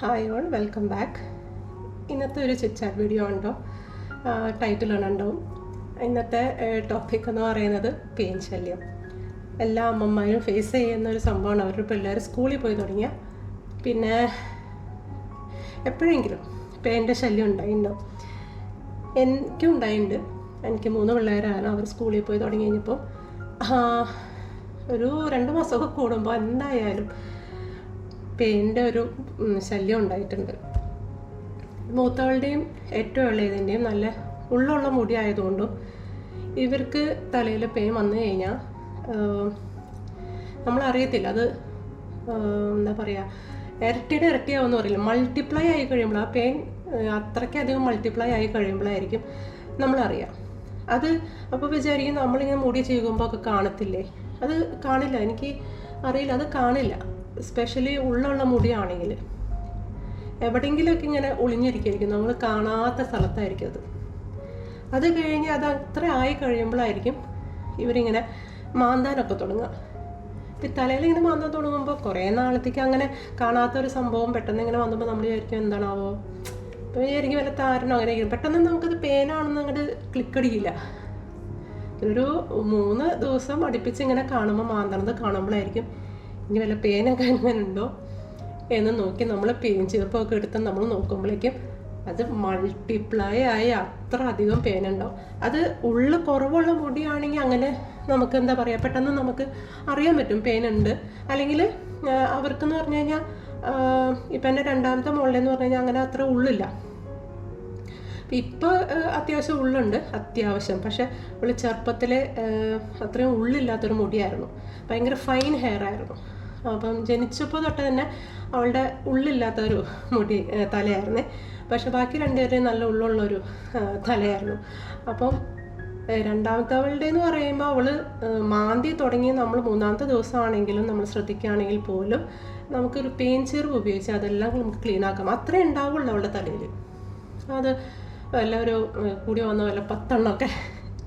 Hi all, welcome back. ഇന്നത്തെ ഒരു chit video ഉണ്ടോ, ടൈറ്റിലുണ്ടാവും. ഇന്നത്തെ ടോപ്പിക് എന്ന് പറയുന്നത് പെയിൻ ശല്യം. എല്ലാ അമ്മമാരും ഫേസ് ചെയ്യുന്ന ഒരു സംഭവമാണ്. അവരുടെ പിള്ളേർ സ്കൂളിൽ പോയി തുടങ്ങിയാൽ പിന്നെ എപ്പോഴെങ്കിലും പെയിൻ്റെ ശല്യം ഉണ്ടായിട്ടുണ്ടോ? എനിക്കും ഉണ്ടായിട്ടുണ്ട്. എനിക്ക് 3 പിള്ളേരാണ്. അവർ സ്കൂളിൽ പോയി തുടങ്ങി കഴിഞ്ഞപ്പോൾ ഒരു 2 മാസമൊക്കെ കൂടുമ്പോൾ എന്തായാലും പെയിൻ്റെ ഒരു ശല്യം ഉണ്ടായിട്ടുണ്ട്. മൂത്തവളുടെയും ഏറ്റവും ഇളയതിൻ്റെയും നല്ല ഉള്ളുള്ള മുടി ആയതുകൊണ്ടും ഇവർക്ക് തലയിൽ പെയിൻ വന്നു കഴിഞ്ഞാൽ നമ്മളറിയത്തില്ല. അത് എന്താ പറയുക, ഇരട്ടിയാവുമെന്ന് പറയില്ല, മൾട്ടിപ്ലൈ ആയി കഴിയുമ്പോൾ ആ പെയിൻ അത്രയ്ക്കധികം മൾട്ടിപ്ലൈ ആയി കഴിയുമ്പോഴായിരിക്കും നമ്മളറിയാം. അത് അപ്പോൾ വിചാരിക്കും നമ്മളിങ്ങനെ മുടി ചെയ്യുമ്പോൾ ഒക്കെ കാണത്തില്ലേ? അത് കാണില്ല, എനിക്ക് അറിയില്ല, അത് കാണില്ല. സ്പെഷ്യലി ഉള്ളുള്ള മുടിയാണെങ്കിൽ എവിടെയെങ്കിലുമൊക്കെ ഇങ്ങനെ ഒളിഞ്ഞിരിക്കും, നമ്മൾ കാണാത്ത സ്ഥലത്തായിരിക്കും അത് കഴിഞ്ഞ് അത് അത്ര ആയി കഴിയുമ്പോഴായിരിക്കും ഇവരിങ്ങനെ മാന്താനൊക്കെ തുടങ്ങുക. ഇപ്പം തലയിൽ ഇങ്ങനെ മാന്താൻ തുടങ്ങുമ്പോൾ കുറേ നാളത്തേക്ക് അങ്ങനെ കാണാത്തൊരു സംഭവം പെട്ടെന്ന് ഇങ്ങനെ വന്നപ്പോൾ നമ്മൾ വിചാരിക്കും എന്താണാവോ, ഇപ്പോൾ വിചാരിക്കും വല്ല താരനോ അങ്ങനെ ഇരിക്കും. പെട്ടെന്ന് നമുക്കത് പെയിനാണെന്ന് അങ്ങോട്ട് ക്ലിക്കടിക്കില്ല. ഒരു 3 ദിവസം അടുപ്പിച്ച് ഇങ്ങനെ കാണുമ്പോൾ മാന്തണത് കാണുമ്പോഴായിരിക്കും ഇനി വല്ല പെയിനൊക്കെ അങ്ങനെ ഉണ്ടോ എന്ന് നോക്കി നമ്മൾ പെയിൻ ചീർപ്പൊക്കെ എടുത്ത് നമ്മൾ നോക്കുമ്പോഴേക്കും അത് മൾട്ടിപ്ലൈ ആയി അത്ര അധികം പെയിൻ ഉണ്ടാവും. അത് ഉള്ളിൽ കുറവുള്ള മുടിയാണെങ്കിൽ അങ്ങനെ നമുക്ക് എന്താ പറയുക, പെട്ടെന്ന് നമുക്ക് അറിയാൻ പറ്റും പെയിൻ ഉണ്ട്. അല്ലെങ്കിൽ അവർക്കെന്ന് പറഞ്ഞു കഴിഞ്ഞാൽ ഇപ്പം എൻ്റെ 2ാമത്തെ മോളിലെന്ന് പറഞ്ഞു കഴിഞ്ഞാൽ അങ്ങനെ അത്ര ഉള്ളില്ല. ഇപ്പോൾ അത്യാവശ്യം ഉള്ളുണ്ട്, അത്യാവശ്യം. പക്ഷെ അവൾ ചെറുപ്പത്തിൽ അത്രയും ഉള്ളില്ലാത്തൊരു മുടിയായിരുന്നു, ഭയങ്കര ഫൈൻ ഹെയർ ആയിരുന്നു. അപ്പം ജനിച്ചപ്പോൾ തൊട്ട് തന്നെ അവളുടെ ഉള്ളില്ലാത്തൊരു തലയായിരുന്നേ. പക്ഷെ ബാക്കി 2 പേരും നല്ല ഉള്ളുള്ളൊരു തലയായിരുന്നു. അപ്പം 2ാമത്തവളുടെ എന്ന് പറയുമ്പോൾ അവൾ മാന്തി തുടങ്ങി നമ്മൾ 3ാമത്തെ ദിവസമാണെങ്കിലും നമ്മൾ ശ്രദ്ധിക്കുകയാണെങ്കിൽ പോലും നമുക്കൊരു പെയിൻ ചീർവ് ഉപയോഗിച്ച് അതെല്ലാം നമുക്ക് ക്ലീൻ ആക്കാം. അത്രേ ഉണ്ടാവുള്ളൂ അവളുടെ തലയിൽ. അത് വല്ല ഒരു കൂടി വന്ന വല്ല 10 എണ്ണമൊക്കെ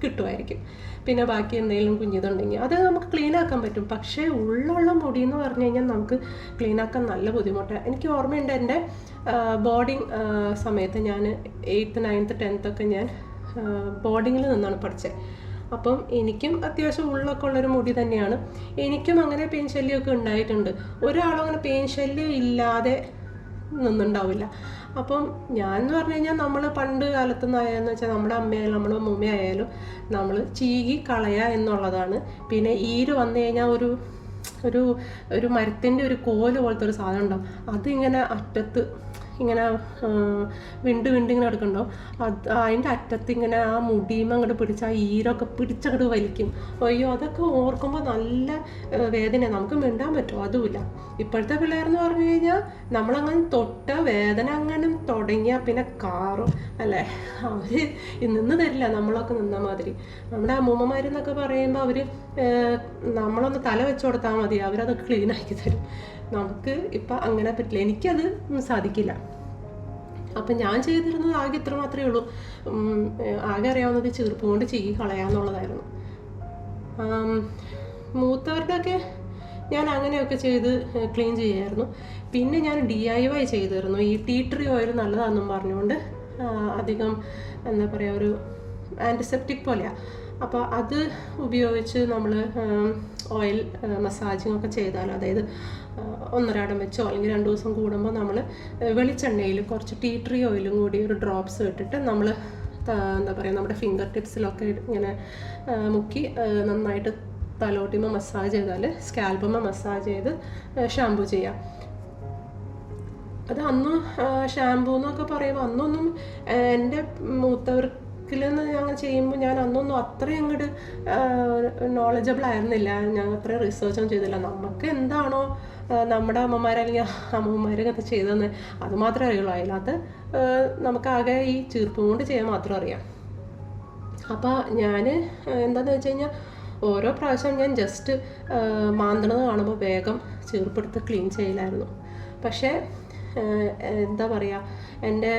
കിട്ടുമായിരിക്കും. പിന്നെ ബാക്കി എന്തെങ്കിലും കുഞ്ഞിതുണ്ടെങ്കിൽ അത് നമുക്ക് ക്ലീൻ ആക്കാൻ പറ്റും. പക്ഷേ ഉള്ളുള്ള മുടി എന്ന് പറഞ്ഞു കഴിഞ്ഞാൽ നമുക്ക് ക്ലീൻ ആക്കാൻ നല്ല ബുദ്ധിമുട്ടാണ്. എനിക്ക് ഓർമ്മയുണ്ട്, എൻ്റെ ബോർഡിങ് സമയത്ത് ഞാൻ 8th 9th 10th ഒക്കെ ഞാൻ ബോർഡിങ്ങിൽ നിന്നാണ് പഠിച്ചത്. അപ്പം എനിക്കും അത്യാവശ്യം ഉള്ളൊക്കെ ഉള്ളൊരു മുടി തന്നെയാണ്. എനിക്കും അങ്ങനെ പെയിൻ ശല്യമൊക്കെ ഉണ്ടായിട്ടുണ്ട്. ഒരാളും അങ്ങനെ പെയിൻ ശല്യം ഇല്ലാതെ നിന്നുണ്ടാവില്ല. അപ്പം ഞാൻ എന്ന് പറഞ്ഞു കഴിഞ്ഞാൽ നമ്മൾ പണ്ട് കാലത്തുനിന്നായെന്ന് വെച്ചാൽ നമ്മുടെ അമ്മയായാലും നമ്മുടെ മുമ്മയായാലും നമ്മൾ ചീകി കളയുക എന്നുള്ളതാണ്. പിന്നെ ഈര് വന്നു കഴിഞ്ഞാൽ ഒരു ഒരു ഒരു മരത്തിൻ്റെ ഒരു കോല് പോലത്തെ ഒരു സാധനം ഉണ്ടാവും. അതിങ്ങനെ അറ്റത്ത് ഇങ്ങനെ വിണ്ട് ഇങ്ങനെ എടുക്കണ്ടാവും. അതിൻ്റെ അറ്റത്ത് ഇങ്ങനെ ആ മുടിയുമ്പോൾ അങ്ങോട്ട് പിടിച്ച് ആ ഈരൊക്കെ പിടിച്ചങ്ങോട്ട് വലിക്കും. അയ്യോ, അതൊക്കെ ഓർക്കുമ്പോൾ നല്ല വേദന. നമുക്ക് മിണ്ടാൻ പറ്റുമോ? അതുമില്ല. ഇപ്പോഴത്തെ പിള്ളേരെന്ന് പറഞ്ഞു കഴിഞ്ഞാൽ നമ്മളങ്ങനെ തൊട്ട വേദന അങ്ങനെ തുടങ്ങിയാൽ പിന്നെ കാറും അല്ലേ, അവർ നിന്ന് തരില്ല. നമ്മളൊക്കെ നിന്ന മാതിരി. നമ്മുടെ അമ്മൂമ്മമാരെന്നൊക്കെ പറയുമ്പോൾ അവർ നമ്മളൊന്ന് തല വെച്ച് കൊടുത്താൽ മതി, അവരതൊക്കെ ക്ലീൻ ആക്കി തരും. നമുക്ക് ഇപ്പം അങ്ങനെ പറ്റില്ല, എനിക്കത് സാധിക്കില്ല. അപ്പം ഞാൻ ചെയ്തിരുന്നത് ആകെ ഇത്ര മാത്രമേ ഉള്ളൂ. ആകെ അറിയാവുന്നത് ചീർപ്പ് കൊണ്ട് ചീകി കളയാന്നുള്ളതായിരുന്നു. മൂത്തവരുടെയൊക്കെ ഞാൻ അങ്ങനെയൊക്കെ ചെയ്ത് ക്ലീൻ ചെയ്യായിരുന്നു. പിന്നെ ഞാൻ DIY ചെയ്തിരുന്നു. ഈ ടീ ട്രീ ഓയിൽ നല്ലതാണെന്നും പറഞ്ഞുകൊണ്ട് അധികം എന്താ പറയുക, ഒരു ആൻറ്റിസെപ്റ്റിക് പോലെയാണ്. അപ്പോൾ അത് ഉപയോഗിച്ച് നമ്മൾ ഓയിൽ മസാജിങ് ഒക്കെ ചെയ്താൽ, അതായത് ഒന്നരാടം വെച്ചോ അല്ലെങ്കിൽ 2 ദിവസം കൂടുമ്പോൾ നമ്മൾ വെളിച്ചെണ്ണയിൽ കുറച്ച് ടീ ട്രീ ഓയിലും കൂടി ഒരു ഡ്രോപ്സ് ഇട്ടിട്ട് നമ്മൾ എന്താ പറയുക നമ്മുടെ ഫിംഗർ ടിപ്സിലൊക്കെ ഇങ്ങനെ മുക്കി നന്നായിട്ട് തലോട്ടിമ മസാജ് ചെയ്താൽ, സ്കാൽപ്പുമ്മ മസാജ് ചെയ്ത് ഷാമ്പു ചെയ്യാം. അത് അന്നും ഷാമ്പൂ എന്നൊക്കെ പറയുമ്പോൾ അന്നൊന്നും എൻ്റെ മൂത്തവർക്കിലെന്ന് ഞങ്ങൾ ചെയ്യുമ്പോൾ ഞാൻ അന്നൊന്നും അത്രയും അങ്ങോട്ട് നോളജബിൾ ആയിരുന്നില്ല. ഞാൻ അത്രയും റിസർച്ചൊന്നും ചെയ്തില്ല. നമുക്ക് എന്താണോ നമ്മുടെ അമ്മമാരല്ലെങ്കിൽ അമ്മമാരൊക്കെ ചെയ്തതെന്ന് അത് മാത്രമേ അറിയുള്ളൂ. അതിനകത്ത് നമുക്കാകെ ഈ ചീർപ്പും കൊണ്ട് ചെയ്യാൻ മാത്രം അറിയാം. അപ്പോൾ ഞാൻ എന്താണെന്ന് വെച്ച് കഴിഞ്ഞാൽ ഓരോ പ്രാവശ്യം ഞാൻ ജസ്റ്റ് മാന്തണത് കാണുമ്പോൾ വേഗം ചീർപ്പെടുത്ത് ക്ലീൻ ചെയ്യലായിരുന്നു. പക്ഷേ എന്താ പറയുക, എൻ്റെ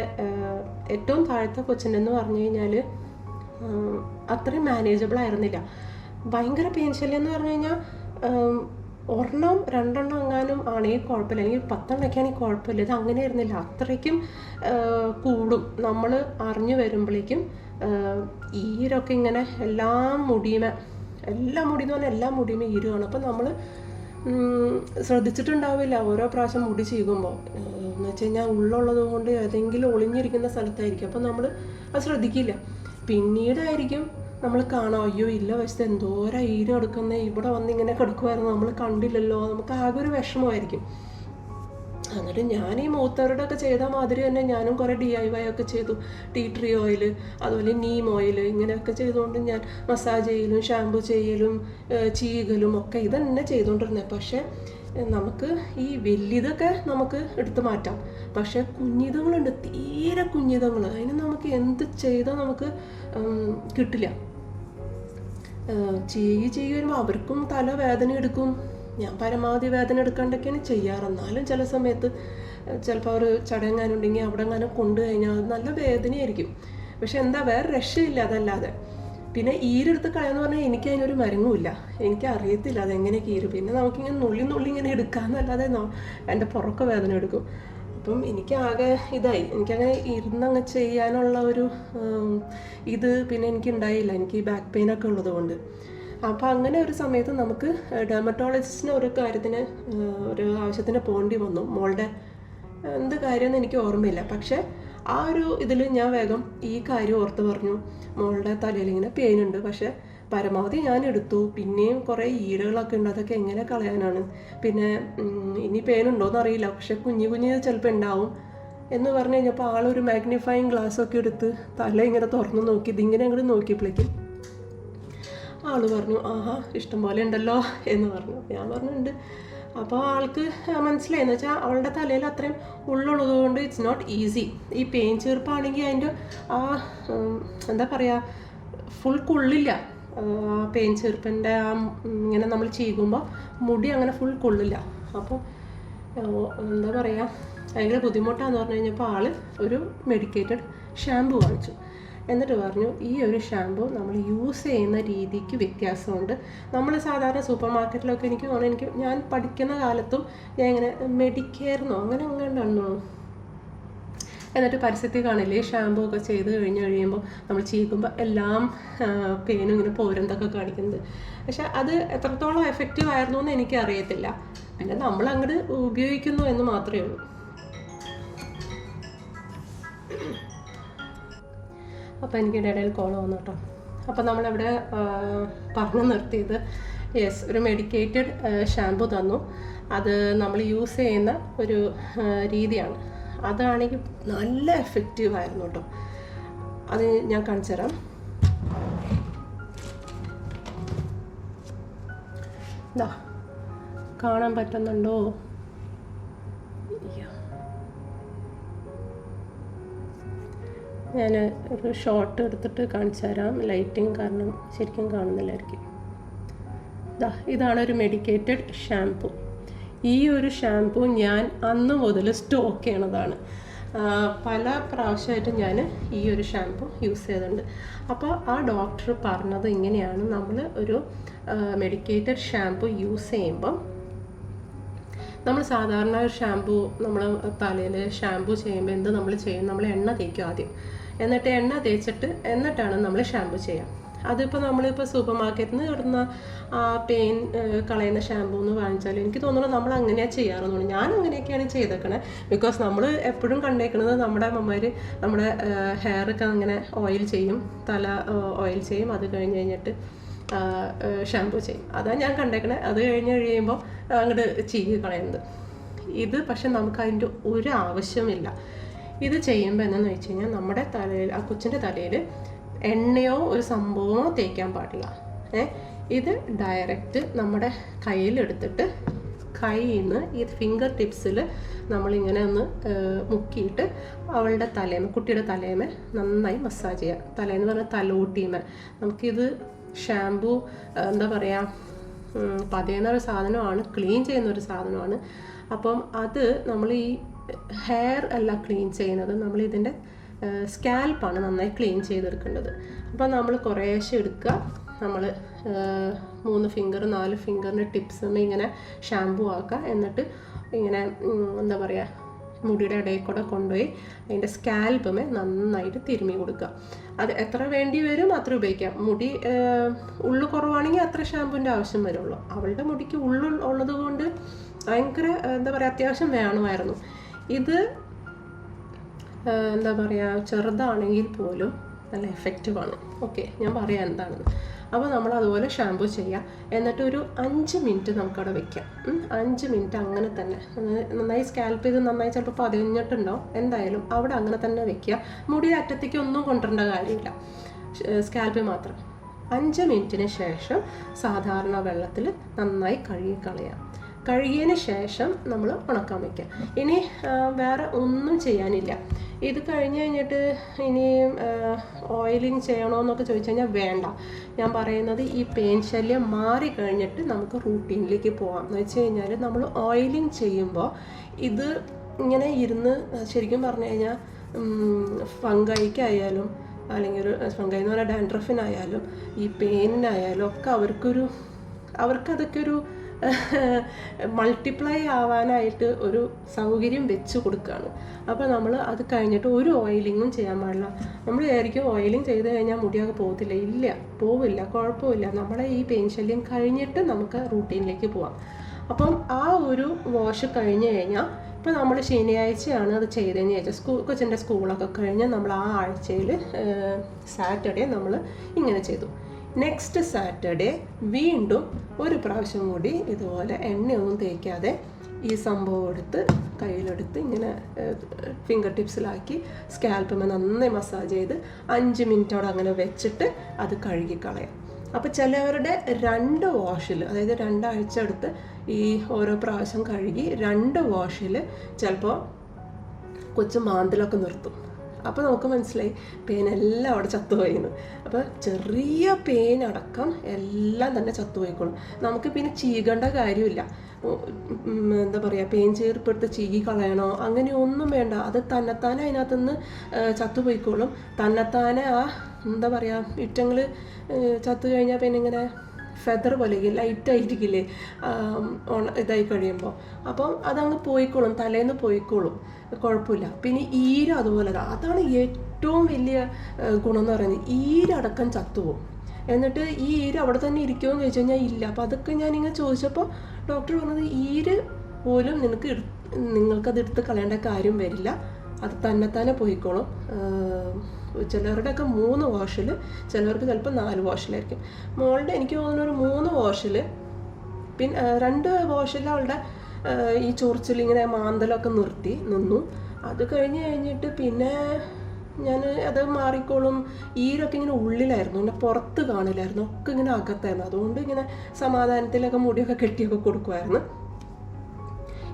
ഏറ്റവും താഴത്തെ കൊച്ചിനെന്ന് പറഞ്ഞു കഴിഞ്ഞാൽ അത്രയും മാനേജബിൾ ആയിരുന്നില്ല. ഭയങ്കര പെയിൻ ശല്യം എന്ന് പറഞ്ഞു കഴിഞ്ഞാൽ 1 2 എങ്ങാനും ആണെങ്കിൽ കുഴപ്പമില്ല, അല്ലെങ്കിൽ 10 ആണെങ്കിൽ കുഴപ്പമില്ല. ഇത് അങ്ങനെ ആയിരുന്നില്ല. അത്രയ്ക്കും കൂടും. നമ്മൾ അറിഞ്ഞു വരുമ്പോഴേക്കും ഈരൊക്കെ ഇങ്ങനെ എല്ലാ മുടിയുമേ പറഞ്ഞാൽ എല്ലാ മുടിയുമേ ഈരുകയാണ്. അപ്പം നമ്മൾ ശ്രദ്ധിച്ചിട്ടുണ്ടാവില്ല ഓരോ പ്രാവശ്യം മുടി ചീകുമ്പോൾ. എന്ന് വെച്ച് കഴിഞ്ഞാൽ ഉള്ളുള്ളത് കൊണ്ട് ഏതെങ്കിലും ഒളിഞ്ഞിരിക്കുന്ന സ്ഥലത്തായിരിക്കും. അപ്പം നമ്മൾ അത് ശ്രദ്ധിക്കില്ല. പിന്നീടായിരിക്കും നമ്മൾ കാണാം, അയ്യോ ഇല്ല വശത്ത് എന്തോരം ഈരം എടുക്കുന്നത്, ഇവിടെ വന്ന് ഇങ്ങനെ കിടക്കുമായിരുന്നു, നമ്മൾ കണ്ടില്ലല്ലോ. നമുക്ക് ആകെ ഒരു വിഷമമായിരിക്കും. എന്നിട്ട് ഞാൻ ഈ മൂത്തവരുടെ ഒക്കെ ചെയ്ത മാതിരി തന്നെ ഞാനും കുറേ DIY ഒക്കെ ചെയ്തു. ടീ ട്രീ ഓയിൽ, അതുപോലെ നീം ഓയിൽ, ഇങ്ങനെയൊക്കെ ചെയ്തുകൊണ്ട് ഞാൻ മസാജ് ചെയ്യലും ഷാമ്പു ചെയ്യലും ചീകലും ഒക്കെ ഇതന്നെ ചെയ്തുകൊണ്ടിരുന്നത്. പക്ഷേ നമുക്ക് ഈ വലിയതൊക്കെ നമുക്ക് എടുത്തു മാറ്റാം. പക്ഷേ കുഞ്ഞിതങ്ങളുണ്ട്, തീരെ കുഞ്ഞിതങ്ങൾ, അതിന് നമുക്ക് എന്ത് ചെയ്താൽ നമുക്ക് കിട്ടില്ല. ചെയ്ത് വരുമ്പോൾ അവർക്കും തല വേദന എടുക്കും. ഞാൻ പരമാവധി വേദന എടുക്കാണ്ടൊക്കെയാണ് ചെയ്യാറ്. എന്നാലും ചില സമയത്ത് ചിലപ്പോൾ അവർ ചടങ്ങാനുണ്ടെങ്കിൽ അവിടെ എങ്ങാനും കൊണ്ടു കഴിഞ്ഞാൽ അത് നല്ല വേദനയായിരിക്കും. പക്ഷെ എന്താ, വേറെ രക്ഷയില്ല അതല്ലാതെ. പിന്നെ ഈരെടുത്ത് കളയാന്ന് പറഞ്ഞാൽ എനിക്ക് അതിനൊരു മരുങ്ങുമില്ല, എനിക്ക് അറിയത്തില്ല അതെങ്ങനെയൊക്കെ ഈര്. പിന്നെ നമുക്കിങ്ങനെ നുള്ളി ഇങ്ങനെ എടുക്കാമെന്നല്ലാതെ എൻ്റെ പുറക്കെ വേദന എടുക്കും. അപ്പം എനിക്കാകെ ഇതായി, എനിക്കങ്ങനെ ഇരുന്നങ്ങ് ചെയ്യാനുള്ള ഒരു ഇത് പിന്നെ എനിക്കുണ്ടായില്ല. എനിക്ക് ബാക്ക് പെയിനൊക്കെ ഉള്ളത് കൊണ്ട്. അപ്പോൾ അങ്ങനെ ഒരു സമയത്ത് നമുക്ക് ഡെർമറ്റോളജിസ്റ്റിന് ഒരു കാര്യത്തിന് ഒരു ആവശ്യത്തിന് പോകേണ്ടി വന്നു. മോളുടെ എന്ത് കാര്യമെന്ന് എനിക്ക് ഓർമ്മയില്ല. പക്ഷേ ആ ഒരു ഇതിൽ ഞാൻ വേഗം ഈ കാര്യം ഓർത്ത് പറഞ്ഞു, മോളുടെ തലയിൽ ഇങ്ങനെ പെയിൻ ഉണ്ട്. പക്ഷേ പരമാവധി ഞാൻ എടുത്തു. പിന്നെയും കുറേ ഈരകളൊക്കെ ഉണ്ട്, അതൊക്കെ എങ്ങനെ കളയാനാണ്. പിന്നെ ഇനി പെയിൻ ഉണ്ടോയെന്ന് അറിയില്ല, പക്ഷെ കുഞ്ഞു ചിലപ്പോൾ ഉണ്ടാവും എന്ന് പറഞ്ഞു കഴിഞ്ഞപ്പോൾ ആളൊരു മാഗ്നിഫൈങ് ഗ്ലാസ്സൊക്കെ എടുത്ത് തല ഇങ്ങനെ തുറന്ന് നോക്കി, ഇതിങ്ങനെ അങ്ങോട്ട് നോക്കിയപ്പോഴേക്കും ആൾ പറഞ്ഞു, ആഹാ ഇഷ്ടംപോലെ ഉണ്ടല്ലോ എന്ന് പറഞ്ഞു. ഞാൻ പറഞ്ഞിട്ടുണ്ട്. അപ്പോൾ ആൾക്ക് മനസ്സിലായി. എന്ന് വെച്ചാൽ അവളുടെ തലയിൽ അത്രയും ഉള്ളുള്ളത് കൊണ്ട് ഇറ്റ്സ് നോട്ട് ഈസി. ഈ പെയിൻ ചീർപ്പാണെങ്കിൽ അതിൻ്റെ ആ എന്താ പറയുക, ഫുൾ കൊള്ളില്ല. പെയിൻ ചീർപ്പിൻ്റെ ആ ഇങ്ങനെ നമ്മൾ ചെയ്യുമ്പോൾ മുടി അങ്ങനെ ഫുൾ കൊള്ളില്ല. അപ്പോൾ എന്താ പറയുക, ഭയങ്കര ബുദ്ധിമുട്ടാന്ന് പറഞ്ഞു കഴിഞ്ഞപ്പോൾ ആൾ ഒരു മെഡിക്കേറ്റഡ് ഷാമ്പു വാങ്ങിച്ചു. എന്നിട്ട് പറഞ്ഞു, ഈ ഒരു ഷാമ്പു നമ്മൾ യൂസ് ചെയ്യുന്ന രീതിക്ക് വ്യത്യാസമുണ്ട്. നമ്മൾ സാധാരണ സൂപ്പർ മാർക്കറ്റിലൊക്കെ ഞാൻ പഠിക്കുന്ന കാലത്തും ഞാൻ ഇങ്ങനെ മെഡിക്കെയർന്നോ അങ്ങനെ എങ്ങനെയാണെന്നോ എന്നിട്ട് പരസ്യത്തിൽ കാണില്ലേ ഷാമ്പൂ ഒക്കെ ചെയ്ത് കഴിയുമ്പോൾ നമ്മൾ ചീകുമ്പോൾ എല്ലാം പെയിനും ഇങ്ങനെ പോരെന്തൊക്കെ കാണിക്കുന്നത്. പക്ഷെ അത് എത്രത്തോളം എഫക്റ്റീവ് ആയിരുന്നു എന്ന് എനിക്കറിയത്തില്ല. പിന്നെ നമ്മൾ അങ്ങോട്ട് ഉപയോഗിക്കുന്നു എന്ന് മാത്രമേ ഉള്ളൂ. അപ്പോൾ എനിക്കിടെ ഇടയിൽ കോൾ വന്നു കേട്ടോ. അപ്പോൾ നമ്മളവിടെ പറഞ്ഞു നിർത്തിയത് ഒരു മെഡിക്കേറ്റഡ് ഷാമ്പു തന്നു. അത് നമ്മൾ യൂസ് ചെയ്യുന്ന ഒരു രീതിയാണ്. അതാണെങ്കിൽ നല്ല എഫക്റ്റീവായിരുന്നു കേട്ടോ. അത് ഞാൻ കാണിച്ചു തരാം. ഇതാ കാണാൻ പറ്റുന്നുണ്ടോ? ഞാൻ ഒരു ഷോട്ട് എടുത്തിട്ട് കാണിച്ചു തരാം. ലൈറ്റിങ് കാരണം ശരിക്കും കാണുന്നില്ലായിരിക്കും. ഇതാണ് ഒരു മെഡിക്കേറ്റഡ് ഷാംപൂ. ഈ ഒരു ഷാംപൂ ഞാൻ അന്ന് മുതൽ സ്റ്റോക്ക് ചെയ്യണതാണ്. പല പ്രാവശ്യമായിട്ട് ഞാൻ ഈ ഒരു ഷാംപൂ യൂസ് ചെയ്തിട്ടുണ്ട്. അപ്പോൾ ആ ഡോക്ടർ പറഞ്ഞത് ഇങ്ങനെയാണ്, നമ്മൾ ഒരു മെഡിക്കേറ്റഡ് ഷാംപൂ യൂസ് ചെയ്യുമ്പം നമ്മൾ സാധാരണ ഒരു ഷാംപൂ നമ്മൾ തലയിൽ ഷാംപൂ ചെയ്യുമ്പോൾ എന്ത് നമ്മൾ ചെയ്യും? നമ്മൾ എണ്ണ തേക്കും ആദ്യം. എന്നിട്ട് എണ്ണ തേച്ചിട്ട് എന്നിട്ടാണ് നമ്മൾ ഷാംപൂ ചെയ്യുക. അതിപ്പോൾ നമ്മളിപ്പോൾ സൂപ്പർ മാർക്കറ്റിൽ നിന്ന് ഇടുന്ന പെയിൻ കളയുന്ന ഷാമ്പൂ എന്ന് വാങ്ങിച്ചാൽ എനിക്ക് തോന്നുന്നു നമ്മൾ അങ്ങനെയാണ് ചെയ്യാറെന്ന്. ഞാൻ അങ്ങനെയൊക്കെയാണ് ചെയ്തേക്കണേ. ബിക്കോസ് നമ്മൾ എപ്പോഴും കണ്ടേക്കുന്നത് നമ്മുടെ അമ്മമാർ നമ്മുടെ ഹെയറൊക്കെ അങ്ങനെ ഓയിൽ ചെയ്യും, തല ഓയിൽ ചെയ്യും, അത് കഴിഞ്ഞിട്ട് ഷാമ്പൂ ചെയ്യും. അതാണ് ഞാൻ കണ്ടേക്കണേ. അത് കഴിയുമ്പോൾ അങ്ങോട്ട് ചീകി കളയുന്നത്. ഇത് പക്ഷെ നമുക്ക് അതിൻ്റെ ഒരു ആവശ്യമില്ല. ഇത് ചെയ്യുമ്പോൾ എന്താണെന്ന് വെച്ച് കഴിഞ്ഞാൽ നമ്മുടെ തലയിൽ, ആ കൊച്ചിൻ്റെ തലയിൽ എണ്ണയോ ഒരു സംഭവമോ തേക്കാൻ പാടില്ല. ഇത് ഡയറക്റ്റ് നമ്മുടെ കയ്യിലെടുത്തിട്ട് കയ്യിൽ നിന്ന് ഈ ഫിംഗർ ടിപ്സിൽ നമ്മളിങ്ങനെ ഒന്ന് മുക്കിയിട്ട് അവളുടെ തലേമ, കുട്ടിയുടെ തലേമ നന്നായി മസാജ് ചെയ്യുക. തലേന്ന് പറഞ്ഞാൽ തലോട്ടിമ. നമുക്കിത് ഷാംപൂ എന്താ പറയുക, പതയുന്ന ഒരു സാധനമാണ്, ക്ലീൻ ചെയ്യുന്ന ഒരു സാധനമാണ്. അപ്പം അത് നമ്മൾ ഈ ഹെയർ അല്ല ക്ലീൻ ചെയ്യുന്നത്, നമ്മളിതിൻ്റെ സ്കാൽപ്പാണ് നന്നായി ക്ലീൻ ചെയ്തെടുക്കേണ്ടത്. അപ്പോൾ നമ്മൾ കുറേശ്ശെ എടുക്കുക. നമ്മൾ 3 ഫിംഗർ 4 ഫിംഗറിൻ്റെ ടിപ്സും ഇങ്ങനെ ഷാംപൂ ആക്കുക. എന്നിട്ട് ഇങ്ങനെ എന്താ പറയുക, മുടിയുടെ ഇടയിൽ കൂടെ കൊണ്ടുപോയി അതിൻ്റെ സ്കാൽപ്പുമേ നന്നായിട്ട് തിരുമ്മി കൊടുക്കുക. അത് എത്ര വേണ്ടി വരും അത്ര ഉപയോഗിക്കാം. മുടി ഉള്ളു കുറവാണെങ്കിൽ അത്ര ഷാമ്പൂവിൻ്റെ ആവശ്യം വരുള്ളൂ. അവളുടെ മുടിക്ക് ഉള്ളത് കൊണ്ട് ഭയങ്കര എന്താ പറയുക, അത്യാവശ്യം വേണമായിരുന്നു. ഇത് എന്താ പറയുക, ചെറുതാണെങ്കിൽ പോലും നല്ല എഫക്റ്റീവാണ്. ഓക്കെ, ഞാൻ പറയാം എന്താണെന്ന്. അപ്പോൾ നമ്മൾ അതുപോലെ ഷാംപൂ ചെയ്യുക. എന്നിട്ട് ഒരു 5 മിനിറ്റ് നമുക്കവിടെ വെക്കാം. 5 മിനിറ്റ് അങ്ങനെ തന്നെ നന്നായി സ്കാൽപ്പ് ചെയ്ത് നന്നായി ചിലപ്പോൾ പതിഞ്ഞിട്ടുണ്ടാവും. എന്തായാലും അവിടെ അങ്ങനെ തന്നെ വെക്കുക. മുടി അറ്റത്തേക്ക് ഒന്നും കൊണ്ടുവരേണ്ട കാര്യമില്ല, സ്കാൽപ്പ് മാത്രം. 5 മിനിറ്റിന് ശേഷം സാധാരണ വെള്ളത്തിൽ നന്നായി കഴുകി കളയാം. കഴുകിയതിന് ശേഷം നമ്മൾ ഉണക്കാൻ വയ്ക്കുക. ഇനി വേറെ ഒന്നും ചെയ്യാനില്ല. ഇത് കഴിഞ്ഞ് കഴിഞ്ഞിട്ട് ഇനി ഓയിലിങ് ചെയ്യണമെന്നൊക്കെ ചോദിച്ചു കഴിഞ്ഞാൽ വേണ്ട. ഞാൻ പറയുന്നത് ഈ പെയിൻ ശല്യം മാറിക്കഴിഞ്ഞിട്ട് നമുക്ക് റൂട്ടീനിലേക്ക് പോകാം. എന്ന് വെച്ച് കഴിഞ്ഞാൽ നമ്മൾ ഓയിലിങ് ചെയ്യുമ്പോൾ ഇത് ഇങ്ങനെ ഇരുന്ന് ശരിക്കും പറഞ്ഞു കഴിഞ്ഞാൽ ഫംഗൈക്കായാലും അല്ലെങ്കിൽ ഒരു ഫംഗൈ എന്ന് പറഞ്ഞാൽ ഡാൻഡ്രഫിനായാലും ഈ പെയിനിനായാലും ഒക്കെ അവർക്കതൊക്കെ ഒരു മൾട്ടിപ്ലൈ ആവാനായിട്ട് ഒരു സൗകര്യം വെച്ച് കൊടുക്കുകയാണ്. അപ്പോൾ നമ്മൾ അത് കഴിഞ്ഞിട്ട് ഒരു ഓയിലിങ്ങും ചെയ്യാൻ പാടില്ല. നമ്മൾ വിചാരിക്കും ഓയിലിങ് ചെയ്ത് കഴിഞ്ഞാൽ മുടിയൊക്കെ പോകത്തില്ല. ഇല്ല, പോവില്ല, കുഴപ്പമില്ല. നമ്മുടെ ഈ പെയിൻ ശല്യം കഴിഞ്ഞിട്ട് നമുക്ക് റൂട്ടീനിലേക്ക് പോവാം. അപ്പം ആ ഒരു വാഷ് കഴിഞ്ഞ് കഴിഞ്ഞാൽ, ഇപ്പോൾ നമ്മൾ ശനിയാഴ്ചയാണ് അത് ചെയ്തതെന്ന് ചോദിച്ചാൽ, കൊച്ചിൻ്റെ സ്കൂളൊക്കെ കഴിഞ്ഞ് നമ്മൾ ആ ആഴ്ചയിൽ സാറ്റർഡേ നമ്മൾ ഇങ്ങനെ ചെയ്തു. നെക്സ്റ്റ് സാറ്റർഡേ വീണ്ടും ഒരു പ്രാവശ്യം കൂടി ഇതുപോലെ എണ്ണയൊന്നും തേക്കാതെ ഈ സംഭവം എടുത്ത് കയ്യിലെടുത്ത് ഇങ്ങനെ ഫിംഗർ ടിപ്സിലാക്കി സ്കാൽപ്പുമ്പോൾ നന്നായി മസാജ് ചെയ്ത് 5 മിനിറ്റോടെ അങ്ങനെ വെച്ചിട്ട് അത് കഴുകിക്കളയാം. അപ്പോൾ ചിലവരുടെ 2 വാഷിൽ, അതായത് 2 ആഴ്ച എടുത്ത് ഈ ഓരോ പ്രാവശ്യം കഴുകി 2 വാഷിൽ ചിലപ്പോൾ കൊച്ചു മാന്തലൊക്കെ നിർത്തും. അപ്പോൾ നമുക്ക് മനസ്സിലായി പെയിൻ എല്ലാം അവിടെ ചത്തുപോയിന്ന്. അപ്പോൾ ചെറിയ പെയിൻ അടക്കം എല്ലാം തന്നെ ചത്തുപോയിക്കോളും. നമുക്ക് പിന്നെ ചീകേണ്ട കാര്യമില്ല. എന്താ പറയുക, പെയിൻ ചേർപ്പെടുത്ത് ചീകി കളയണോ അങ്ങനെയൊന്നും വേണ്ട. അത് തന്നെത്താനെ അതിനകത്തുനിന്ന് ചത്തുപോയിക്കോളും. തന്നെത്താനെ ആ എന്താ പറയുക, ഇറ്റങ്ങൾ ചത്തു കഴിഞ്ഞാൽ പിന്നെ ഇങ്ങനെ ഫെദർ പോലെ ലൈറ്റായിരിക്കില്ലേ ഇതായി കഴിയുമ്പോൾ. അപ്പം അതങ്ങ് പോയിക്കോളും, തലേന്ന് പോയിക്കോളും, കുഴപ്പമില്ല. പിന്നെ ഈര അതുപോലെ, അതാണ് ഏറ്റവും വലിയ ഗുണം എന്ന് പറയുന്നത്. ഈരടക്കം ചത്തുപോകും. എന്നിട്ട് ഈ ഈര് അവിടെ തന്നെ ഇരിക്കുമെന്ന് ചോദിച്ചു കഴിഞ്ഞാൽ ഇല്ല. അപ്പം അതൊക്കെ ഞാനിങ്ങനെ ചോദിച്ചപ്പോൾ ഡോക്ടർ പറഞ്ഞത് ഈര് പോലും നിങ്ങൾക്കത് എടുത്ത് കളയേണ്ട കാര്യം വരില്ല, അത് തന്നെ പോയിക്കോളും. ചിലരുടെയൊക്കെ 3 വാഷിൽ, ചിലവർക്ക് ചിലപ്പോൾ 4 വാഷിലായിരിക്കും. മോളുടെ എനിക്ക് തോന്നുന്നു ഒരു 3 വാഷിൽ, പിന്നെ 2 വാഷിൽ അവളുടെ ഈ ചൊറിച്ചിലിങ്ങനെ മാന്തലൊക്കെ നിന്നു. അത് കഴിഞ്ഞിട്ട് പിന്നെ ഞാൻ അത് മാറിക്കോളും. ഈരൊക്കെ ഇങ്ങനെ ഉള്ളിലായിരുന്നു, പിന്നെ പുറത്ത് കാണില്ലായിരുന്നു, ഒക്കെ ഇങ്ങനെ അകത്തായിരുന്നു. അതുകൊണ്ട് ഇങ്ങനെ സമാധാനത്തിലൊക്കെ മുടിയൊക്കെ കെട്ടിയൊക്കെ കൊടുക്കുമായിരുന്നു.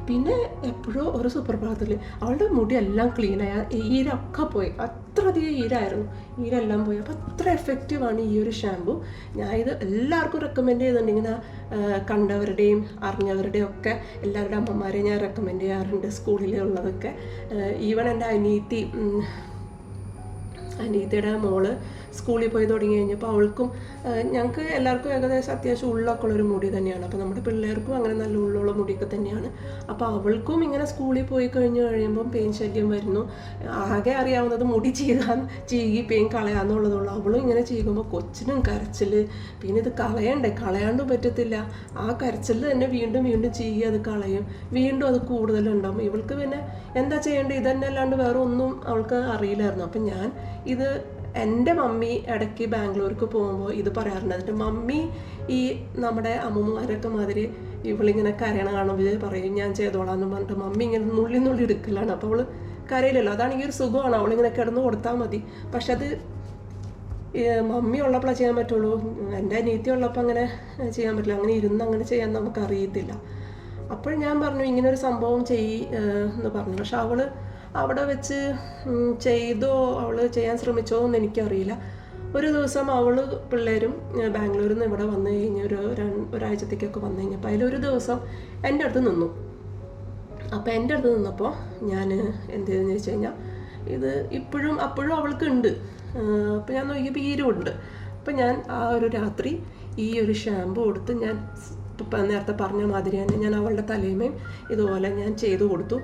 പിന്നെ എപ്പോഴോ ഒരു സുപ്രഭാതത്തിൽ അവളുടെ മുടിയെല്ലാം ക്ലീനായി, ഈരൊക്കെ പോയി. അത്രയധികം ഈരായിരുന്നു, ഈരെല്ലാം പോയി. അപ്പോൾ അത്ര എഫക്റ്റീവാണ് ഈ ഒരു ഷാമ്പു. ഞാൻ ഇത് എല്ലാവർക്കും റെക്കമെൻഡ് ചെയ്തിട്ടുണ്ട്. ഇങ്ങനെ കണ്ടവരുടെയും അറിഞ്ഞവരുടെയും ഒക്കെ എല്ലാവരുടെ അമ്മമാരെയും ഞാൻ റെക്കമെൻഡ് ചെയ്യാറുണ്ട്, സ്കൂളിലുള്ളതൊക്കെ. ഈവൻ എൻ്റെ അനീതിയുടെ മോള് സ്കൂളിൽ പോയി തുടങ്ങി കഴിഞ്ഞപ്പോൾ അവൾക്കും, ഞങ്ങൾക്ക് എല്ലാവർക്കും ഏകദേശം അത്യാവശ്യം ഉള്ളൊക്കെ ഉള്ളൊരു മുടി തന്നെയാണ്. അപ്പോൾ നമ്മുടെ പിള്ളേർക്കും അങ്ങനെ നല്ല ഉള്ളുള്ള മുടിയൊക്കെ തന്നെയാണ്. അപ്പോൾ അവൾക്കും ഇങ്ങനെ സ്കൂളിൽ പോയി കഴിയുമ്പം പെയിൻ ശല്യം വരുന്നു. ആകെ അറിയാവുന്നത് മുടി ചീകി പെയിൻ കളയാന്നുള്ളതുള്ളൂ. അവളും ഇങ്ങനെ ചെയ്യുമ്പോൾ കൊച്ചിനും കരച്ചിൽ, പിന്നെ ഇത് കളയാണ്ടും പറ്റത്തില്ല. ആ കരച്ചിൽ തന്നെ വീണ്ടും ചീകി അത് കളയും, വീണ്ടും അത് കൂടുതലുണ്ടാവും. ഇവൾക്ക് പിന്നെ എന്താ ചെയ്യേണ്ടത്, ഇതന്നെ അല്ലാണ്ട് വേറെ ഒന്നും അവൾക്ക് അറിയില്ലായിരുന്നു. അപ്പം ഞാൻ ഇത് എൻ്റെ മമ്മി ഇടയ്ക്ക് ബാംഗ്ലൂർക്ക് പോകുമ്പോൾ ഇത് പറയാറുണ്ട്. എന്നിട്ട് മമ്മി ഈ നമ്മുടെ അമ്മമാരൊക്കെ മാതിരി ഇവളിങ്ങനെ കരയണ കാണുമ്പോൾ പറയും ഞാൻ ചെയ്തോളാം എന്ന് പറഞ്ഞിട്ട് മമ്മി ഇങ്ങനെ നുള്ളി എടുക്കലാണ്. അപ്പോൾ അവൾ കരയില്ലല്ലോ, അതാണെങ്കിൽ ഒരു സുഖമാണ്, അവളിങ്ങനെ കിടന്ന് കൊടുത്താൽ മതി. പക്ഷെ അത് മമ്മി ഉള്ളപ്പോഴേ ചെയ്യാൻ പറ്റുള്ളൂ. എൻ്റെ അനിയത്തി ഉള്ളപ്പോൾ അങ്ങനെ ചെയ്യാൻ പറ്റില്ല, അങ്ങനെ ഇരുന്ന് അങ്ങനെ ചെയ്യാൻ നമുക്കറിയത്തില്ല. അപ്പോൾ ഞാൻ പറഞ്ഞു ഇങ്ങനൊരു സംഭവം എന്ന് പറഞ്ഞു. പക്ഷെ അവൾ അവിടെ വെച്ച് അവൾ ചെയ്യാൻ ശ്രമിച്ചോ എന്ന് എനിക്കറിയില്ല. ഒരു ദിവസം അവൾ പിള്ളേരും ബാംഗ്ലൂരിൽ നിന്ന് ഇവിടെ വന്നു കഴിഞ്ഞ് ഒരാഴ്ചത്തേക്കൊക്കെ വന്നു കഴിഞ്ഞപ്പോൾ അതിലൊരു ദിവസം എൻ്റെ അടുത്ത് നിന്നു. അപ്പോൾ എൻ്റെ അടുത്ത് നിന്നപ്പോൾ ഞാൻ എന്ത് ചെയ്തെന്ന് വെച്ച് കഴിഞ്ഞാൽ ഇത് അപ്പോഴും അവൾക്കുണ്ട്. അപ്പോൾ ഞാൻ നോക്കിയപ്പോൾ ഈരുമുണ്ട്. അപ്പോൾ ഞാൻ ആ ഒരു രാത്രി ഈ ഒരു ഷാമ്പു കൊടുത്ത് ഞാൻ നേരത്തെ പറഞ്ഞ മാതിരി തന്നെ ഞാൻ അവളുടെ തലയുമേയും ഇതുപോലെ ഞാൻ ചെയ്തു കൊടുത്തു.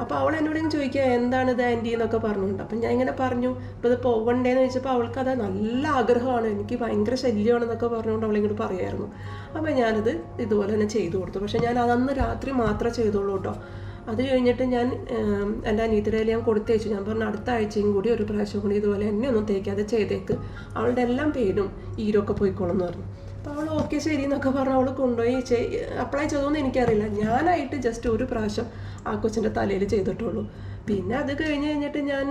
അപ്പോൾ അവൾ എന്നോട് ചോദിക്കുക എന്താണ് ഇത് ആൻറ്റി എന്നൊക്കെ പറഞ്ഞുകൊണ്ട്. അപ്പം ഞാൻ ഇങ്ങനെ പറഞ്ഞു ഇപ്പോൾ ഇത് പോവണ്ടേന്ന് ചോദിച്ചപ്പോൾ അവൾക്കത് നല്ല ആഗ്രഹമാണ്, എനിക്ക് ഭയങ്കര ശല്യമാണെന്നൊക്കെ പറഞ്ഞുകൊണ്ട് അവളിങ്ങോട്ട് പറയായിരുന്നു. അപ്പോൾ ഞാനത് ഇതുപോലെ തന്നെ ചെയ്തു കൊടുത്തു. പക്ഷേ ഞാൻ അതന്ന് രാത്രി മാത്രമേ ചെയ്തോളൂ കേട്ടോ. അത് കഴിഞ്ഞിട്ട് ഞാൻ എൻ്റെ അനിയത്തിയുടെ ഞാൻ കൊടുത്തയച്ചു. ഞാൻ പറഞ്ഞു അടുത്ത ആഴ്ചയും കൂടി ഒരു പ്രാവശ്യം കൂടി ഇതുപോലെ എന്നെ ഒന്നും തേക്കാതെ ചെയ്തേക്ക്, അവളുടെ എല്ലാം പെയിനും ഈരൊക്കെ പോയിക്കോളും എന്ന് പറഞ്ഞു. അപ്പോൾ അവൾ ഓക്കെ ശരി എന്നൊക്കെ പറഞ്ഞ് അവൾ കൊണ്ടുപോയി അപ്ലൈ ചെയ്തോന്ന് എനിക്കറിയില്ല. ഞാനായിട്ട് ജസ്റ്റ് ഒരു പ്രാവശ്യം ആ കൊച്ചിൻ്റെ തലയിൽ ചെയ്തിട്ടുള്ളൂ. പിന്നെ അത് കഴിഞ്ഞിട്ട് ഞാൻ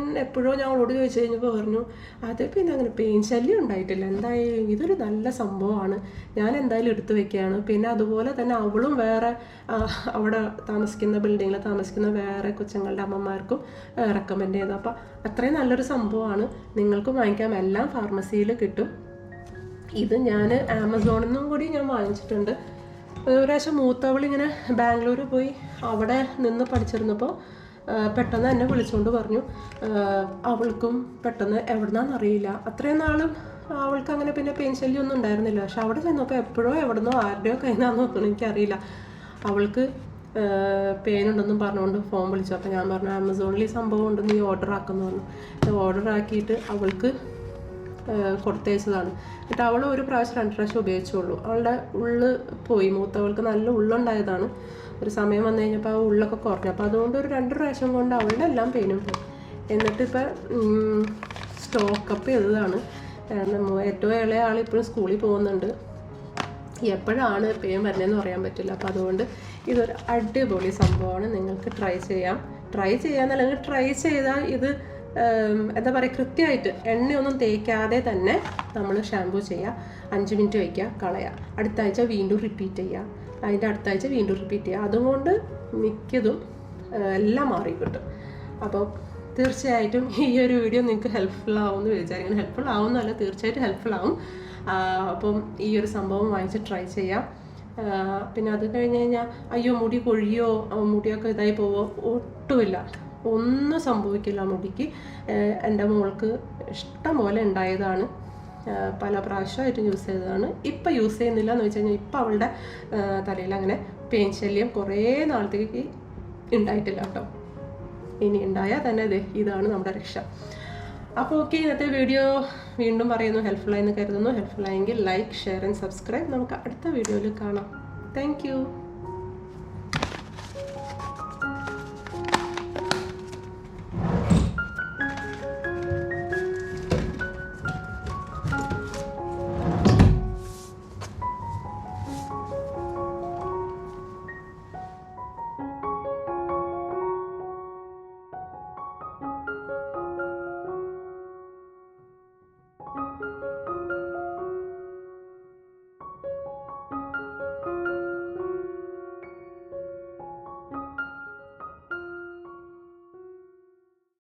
അവളോട് ചോദിച്ചു കഴിഞ്ഞപ്പോൾ പറഞ്ഞു അത് പിന്നെ അങ്ങനെ പെയിൻ ശല്യം ഉണ്ടായിട്ടില്ല, എന്തായാലും ഇതൊരു നല്ല സംഭവമാണ്, ഞാൻ എന്തായാലും എടുത്തു വെക്കുകയാണ്. പിന്നെ അതുപോലെ തന്നെ അവളും വേറെ അവിടെ താമസിക്കുന്ന ബിൽഡിങ്ങിൽ താമസിക്കുന്ന വേറെ കൊച്ചുങ്ങളുടെ അമ്മമാർക്കും റെക്കമെൻഡ് ചെയ്തു. അപ്പോൾ അത്രയും നല്ലൊരു സംഭവമാണ്, നിങ്ങൾക്കും വാങ്ങിക്കാം, എല്ലാം ഫാർമസിയിൽ കിട്ടും. ഇത് ഞാൻ ആമസോണിൽ നിന്നും കൂടി ഞാൻ വാങ്ങിച്ചിട്ടുണ്ട്. ഒരു പ്രാവശ്യം മൂത്തവളിങ്ങനെ ബാംഗ്ലൂർ പോയി അവിടെ നിന്ന് പഠിച്ചിരുന്നപ്പോൾ പെട്ടെന്ന് എന്നെ വിളിച്ചുകൊണ്ട് പറഞ്ഞു അവൾക്കും പെട്ടെന്ന് എവിടുന്നാണെന്നറിയില്ല, അത്രയും നാളും അവൾക്ക് അങ്ങനെ പിന്നെ പെയിൻ ശല്യം ഒന്നും ഉണ്ടായിരുന്നില്ല. പക്ഷെ അവിടെ ചെന്നപ്പോൾ എവിടുന്നോ ആരുടെയോ കയ്യിലാണെന്ന് നോക്കണം, എനിക്കറിയില്ല, അവൾക്ക് പെയിൻ ഉണ്ടെന്നും പറഞ്ഞുകൊണ്ട് ഫോൺ വിളിച്ചു. അപ്പോൾ ഞാൻ പറഞ്ഞു ആമസോണിൽ ഈ സംഭവം ഉണ്ടെന്ന് നീ ഓർഡർ ആക്കുമെന്ന് പറഞ്ഞു. ഓർഡർ ആക്കിയിട്ട് അവൾക്ക് കൊടുത്തയച്ചതാണ്. എന്നിട്ട് അവൾ ഒരു പ്രാവശ്യം 2 പ്രാവശ്യം ഉപയോഗിച്ചുള്ളൂ. അവളുടെ ഉള്ള് പോയി, മൂത്തവൾക്ക് നല്ല ഉള്ളുണ്ടായതാണ്. ഒരു സമയം വന്നു കഴിഞ്ഞപ്പോൾ ആ ഉള്ളൊക്കെ കുറഞ്ഞു. അപ്പോൾ അതുകൊണ്ട് ഒരു 2 പ്രാവശ്യം കൊണ്ട് അവളുടെ എല്ലാം പെയിനും പോയി. എന്നിട്ടിപ്പോൾ സ്റ്റോക്കപ്പ് ചെയ്തതാണ്. ഏറ്റവും ഇളയ ആൾ ഇപ്പോഴും സ്കൂളിൽ പോകുന്നുണ്ട്, എപ്പോഴാണ് പെയിൻ വരുന്നതെന്ന് പറയാൻ പറ്റില്ല. അപ്പോൾ അതുകൊണ്ട് ഇതൊരു അടിപൊളി സംഭവമാണ്, നിങ്ങൾക്ക് ട്രൈ ചെയ്യാന്നല്ലെങ്കിൽ ട്രൈ ചെയ്താൽ ഇത് എന്താ പറയുക, കൃത്യമായിട്ട് എണ്ണയൊന്നും തേക്കാതെ തന്നെ നമ്മൾ ഷാമ്പൂ ചെയ്യുക, 5 മിനിറ്റ് വയ്ക്കുക, കളയുക, അടുത്ത ആഴ്ച വീണ്ടും റിപ്പീറ്റ് ചെയ്യുക, അതിൻ്റെ അടുത്ത ആഴ്ച വീണ്ടും റിപ്പീറ്റ് ചെയ്യുക. അതുകൊണ്ട് മിക്കതും എല്ലാം മാറി കിട്ടും. അപ്പോൾ തീർച്ചയായിട്ടും ഈ ഒരു വീഡിയോ നിങ്ങൾക്ക് ഹെൽപ്ഫുൾ ആവുമെന്ന് വിചാരിക്കണം. ഹെൽപ്ഫുൾ ആവുന്നതല്ല, തീർച്ചയായിട്ടും ഹെൽപ്ഫുൾ ആവും. അപ്പം ഈ ഒരു സംഭവം വാങ്ങിച്ച് ട്രൈ ചെയ്യാം. പിന്നെ അത് കഴിഞ്ഞ് കഴിഞ്ഞാൽ അയ്യോ മുടി കൊഴിയോ മുടിയൊക്കെ ഇതായി പോവോ, ഒട്ടുമില്ല, ഒന്നും സംഭവിക്കില്ല മുടിക്ക്. എൻ്റെ മോൾക്ക് ഇഷ്ടം പോലെ ഉണ്ടായതാണ്. പല പ്രാവശ്യമായിട്ടും യൂസ് ചെയ്തതാണ്. ഇപ്പം യൂസ് ചെയ്യുന്നില്ല എന്ന് വെച്ച് കഴിഞ്ഞാൽ ഇപ്പം അവളുടെ തലയിൽ അങ്ങനെ പെയിൻ ശല്യം കുറേ നാളത്തേക്ക് ഉണ്ടായിട്ടില്ല കേട്ടോ. ഇനി ഉണ്ടായാൽ തന്നെ ഇതാണ് നമ്മുടെ രക്ഷ. അപ്പോൾ ഓക്കെ, ഇന്നത്തെ വീഡിയോ വീണ്ടും പറയുന്നു ഹെൽപ്ഫുള്ളായെന്ന് കരുതുന്നു. ഹെൽപ്ഫുള്ളായെങ്കിൽ ലൈക്ക്, ഷെയർ ആൻഡ് സബ്സ്ക്രൈബ്. നമുക്ക് അടുത്ത വീഡിയോയിൽ കാണാം. താങ്ക്